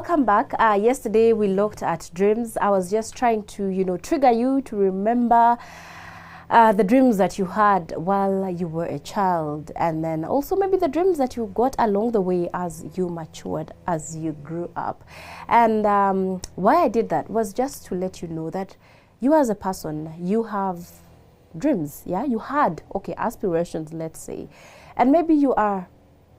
Welcome back. Yesterday we looked at dreams. I was just trying to, trigger you to remember the dreams that you had while you were a child, and then also maybe the dreams that you got along the way as you matured, as you grew up. And why I did that was just to let you know that you as a person, you have dreams. Yeah, you had aspirations, let's say, and maybe you are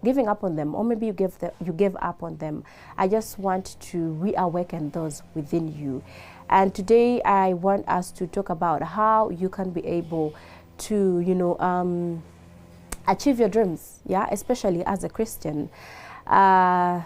giving up on them, or maybe you gave up on them. I just want to reawaken those within you. And today I want us to talk about how you can be able to, achieve your dreams, yeah, especially as a Christian. How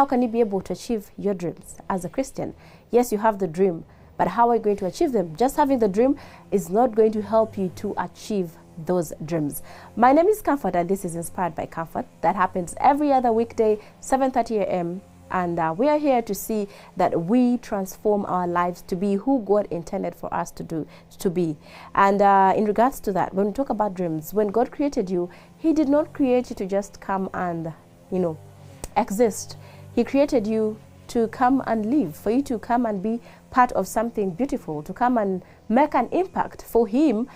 can you be able to achieve your dreams as a Christian? Yes, you have the dream, but how are you going to achieve them? Just having the dream is not going to help you to achieve those dreams. My name is Comfort, and this is Inspired by Comfort. That happens every other weekday, 7:30 a.m. And we are here to see that we transform our lives to be who God intended for us to be. And in regards to that, when we talk about dreams, when God created you, He did not create you to just come and, exist. He created you to come and live, for you to come and be part of something beautiful, to come and make an impact for Him.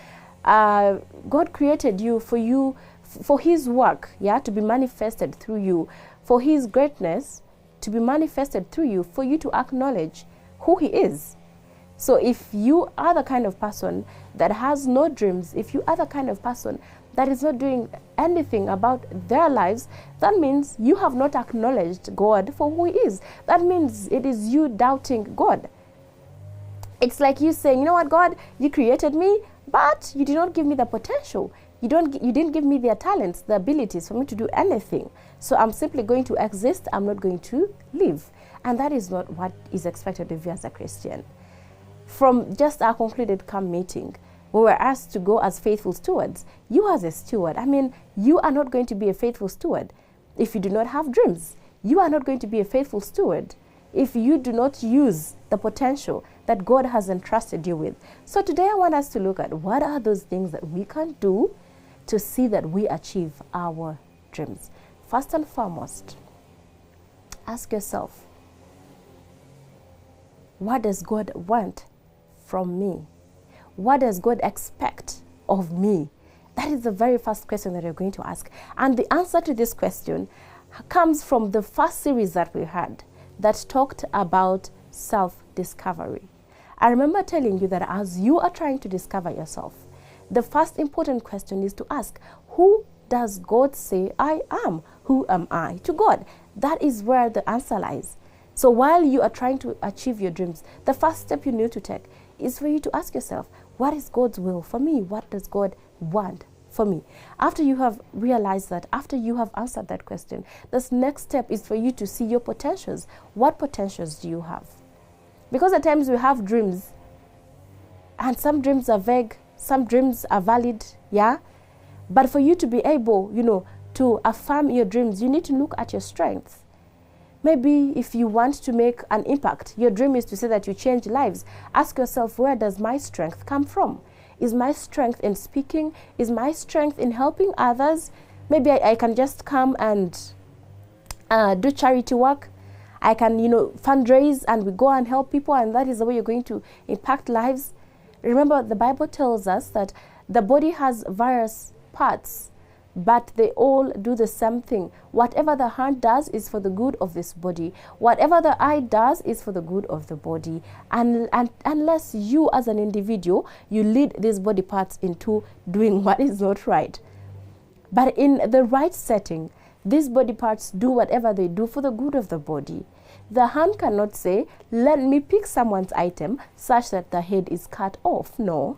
God created you for His work, yeah, to be manifested through you, for His greatness to be manifested through you, for you to acknowledge who He is. So if you are the kind of person that has no dreams, if you are the kind of person that is not doing anything about their lives, that means you have not acknowledged God for who He is. That means it is you doubting God. It's like you saying, you know what, God, you created me, but you did not give me the potential. You didn't give me the talents, the abilities for me to do anything. So I'm simply going to exist. I'm not going to live. And that is not what is expected of you as a Christian. From just our concluded camp meeting, we were asked to go as faithful stewards. You as a steward, you are not going to be a faithful steward if you do not have dreams. You are not going to be a faithful steward if you do not use the potential that God has entrusted you with. So today I want us to look at what are those things that we can do to see that we achieve our dreams. First and foremost, ask yourself, what does God want from me? What does God expect of me? That is the very first question that you're going to ask. And the answer to this question comes from the first series that we had that talked about self-discovery. I remember telling you that as you are trying to discover yourself, the first important question is to ask, who does God say I am? Who am I to God? That is where the answer lies. So while you are trying to achieve your dreams, the first step you need to take is for you to ask yourself, what is God's will for me? What does God want for me? After you have realized that, after you have answered that question, this next step is for you to see your potentials. What potentials do you have? Because at times we have dreams, and some dreams are vague, some dreams are valid, yeah? But for you to be able, to affirm your dreams, you need to look at your strengths. Maybe if you want to make an impact, your dream is to say that you change lives. Ask yourself, where does my strength come from? Is my strength in speaking? Is my strength in helping others? Maybe I can just come and do charity work. I can, fundraise, and we go and help people, and that is the way you're going to impact lives. Remember, the Bible tells us that the body has various parts, but they all do the same thing. Whatever the hand does is for the good of this body. Whatever the eye does is for the good of the body. And unless you as an individual, you lead these body parts into doing what is not right. But in the right setting, these body parts do whatever they do for the good of the body. The hand cannot say, let me pick someone's item such that the head is cut off. No.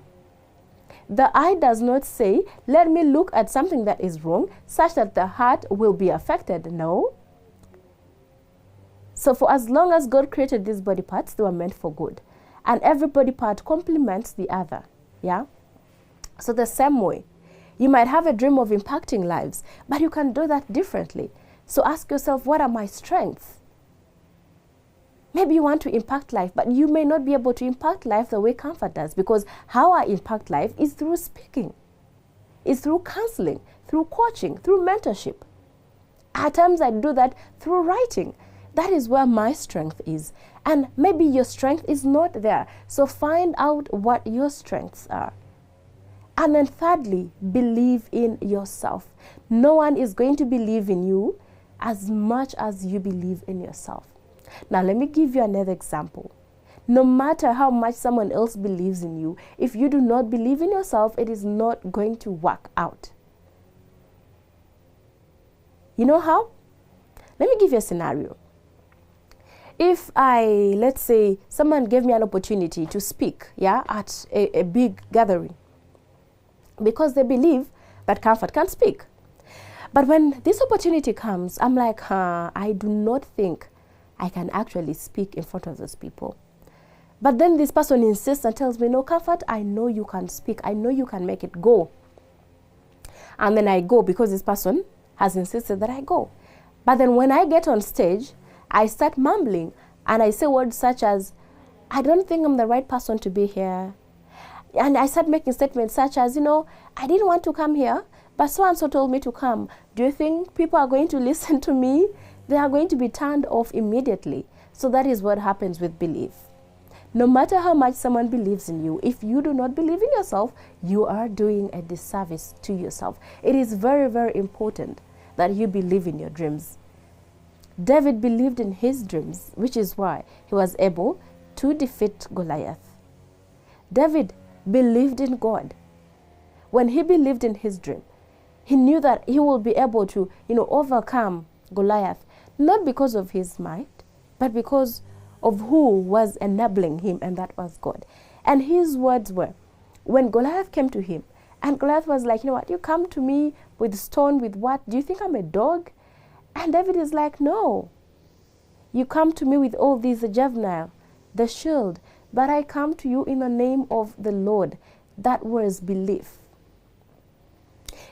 The eye does not say, let me look at something that is wrong such that the heart will be affected. No. So for as long as God created these body parts, they were meant for good. And every body part complements the other. Yeah. So the same way, you might have a dream of impacting lives, but you can do that differently. So ask yourself, what are my strengths? Maybe you want to impact life, but you may not be able to impact life the way Comfort does, because how I impact life is through speaking. It's through counseling, through coaching, through mentorship. At times I do that through writing. That is where my strength is. And maybe your strength is not there. So find out what your strengths are. And then thirdly, believe in yourself. No one is going to believe in you as much as you believe in yourself. Now, let me give you another example. No matter how much someone else believes in you, if you do not believe in yourself, it is not going to work out. You know how? Let me give you a scenario. If let's say someone gave me an opportunity to speak, at a big gathering, because they believe that Comfort can speak. But when this opportunity comes, I'm like, I do not think I can actually speak in front of those people. But then this person insists and tells me, no, Comfort, I know you can speak. I know you can make it. Go. And then I go because this person has insisted that I go. But then when I get on stage, I start mumbling and I say words such as, I don't think I'm the right person to be here. And I start making statements such as, I didn't want to come here, but so-and-so told me to come. Do you think people are going to listen to me? They are going to be turned off immediately. So that is what happens with belief. No matter how much someone believes in you, if you do not believe in yourself, you are doing a disservice to yourself. It is very, very important that you believe in your dreams. David believed in his dreams, which is why he was able to defeat Goliath. David believed in God. When he believed in his dream, he knew that he will be able to, overcome Goliath, not because of his might, but because of who was enabling him, and that was God. And his words were, when Goliath came to him, and Goliath was like, you come to me with stone, with what? Do you think I'm a dog? And David is like, no. You come to me with all these, the javelin, the shield, but I come to you in the name of the Lord. That was belief.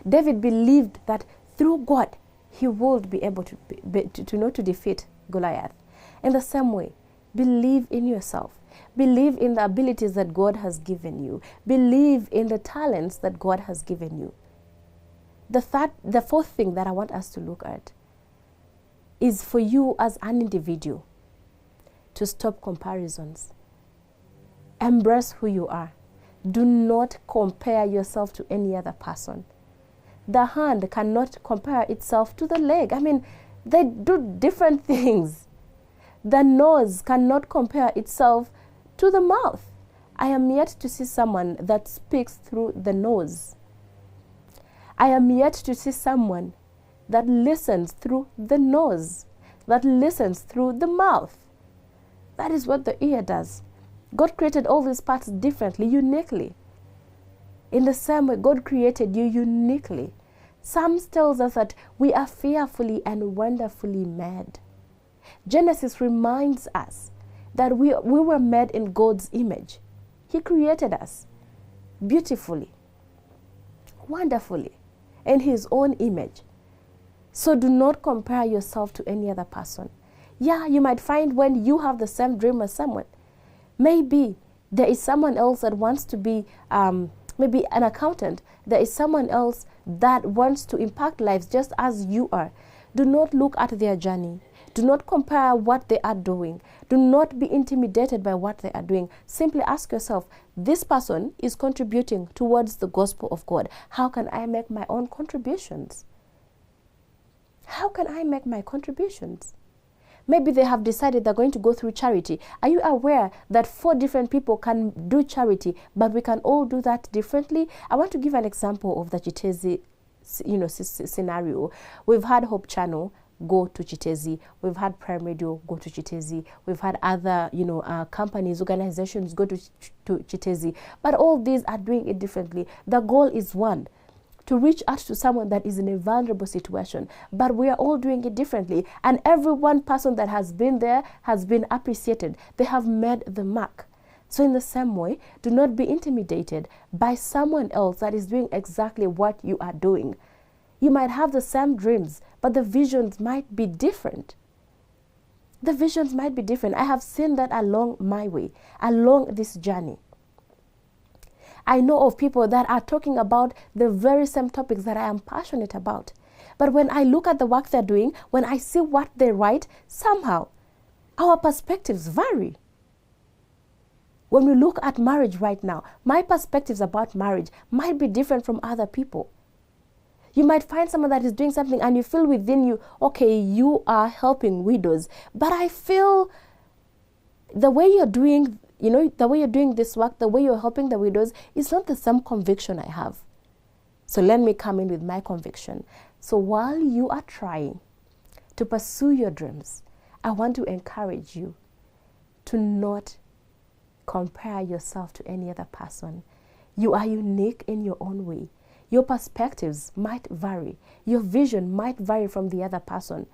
David believed that through God, he would be able to defeat Goliath. In the same way, believe in yourself. Believe in the abilities that God has given you. Believe in the talents that God has given you. The fourth thing that I want us to look at is for you as an individual to stop comparisons. Embrace who you are. Do not compare yourself to any other person. The hand cannot compare itself to the leg. They do different things. The nose cannot compare itself to the mouth. I am yet to see someone that speaks through the nose. I am yet to see someone that listens through the nose, that listens through the mouth. That is what the ear does. God created all these parts differently, uniquely. In the same way, God created you uniquely. Psalms tells us that we are fearfully and wonderfully made. Genesis reminds us that we were made in God's image. He created us beautifully, wonderfully, in his own image. So do not compare yourself to any other person. Yeah, you might find when you have the same dream as someone, maybe there is someone else that wants to be maybe an accountant. There is someone else that wants to impact lives just as you are. Do not look at their journey. Do not compare what they are doing. Do not be intimidated by what they are doing. Simply ask yourself, this person is contributing towards the gospel of God. How can I make my own contributions? How can I make my contributions? Maybe they have decided they're going to go through charity. Are you aware that 4 different people can do charity, but we can all do that differently? I want to give an example of the Chitezi, scenario. We've had Hope Channel go to Chitezi. We've had Prime Radio go to Chitezi. We've had other, companies, organizations go to Chitezi. But all these are doing it differently. The goal is one, to reach out to someone that is in a vulnerable situation. But we are all doing it differently. And every one person that has been there has been appreciated. They have made the mark. So in the same way, do not be intimidated by someone else that is doing exactly what you are doing. You might have the same dreams, but the visions might be different. The visions might be different. I have seen that along my way, along this journey. I know of people that are talking about the very same topics that I am passionate about. But when I look at the work they're doing, when I see what they write, somehow our perspectives vary. When we look at marriage right now, my perspectives about marriage might be different from other people. You might find someone that is doing something and you feel within you, okay, you are helping widows. But I feel the way you're doing, the way you're doing this work, the way you're helping the widows is not the same conviction I have. So let me come in with my conviction. So while you are trying to pursue your dreams, I want to encourage you to not compare yourself to any other person. You are unique in your own way. Your perspectives might vary. Your vision might vary from the other person.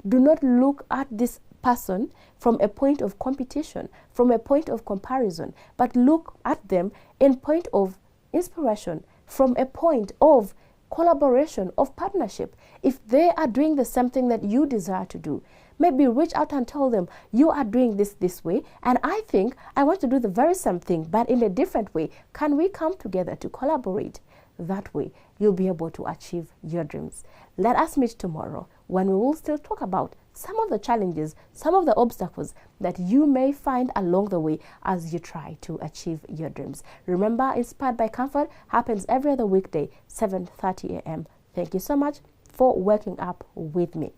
Do not look at this person from a point of competition, from a point of comparison, but look at them in point of inspiration, from a point of collaboration, of partnership. If they are doing the same thing that you desire to do, maybe reach out and tell them, you are doing this way, and I think I want to do the very same thing, but in a different way. Can we come together to collaborate? That way, you'll be able to achieve your dreams. Let us meet tomorrow when we will still talk about some of the challenges, some of the obstacles that you may find along the way as you try to achieve your dreams. Remember, Inspired by Comfort happens every other weekday, 7:30 a.m. Thank you so much for waking up with me.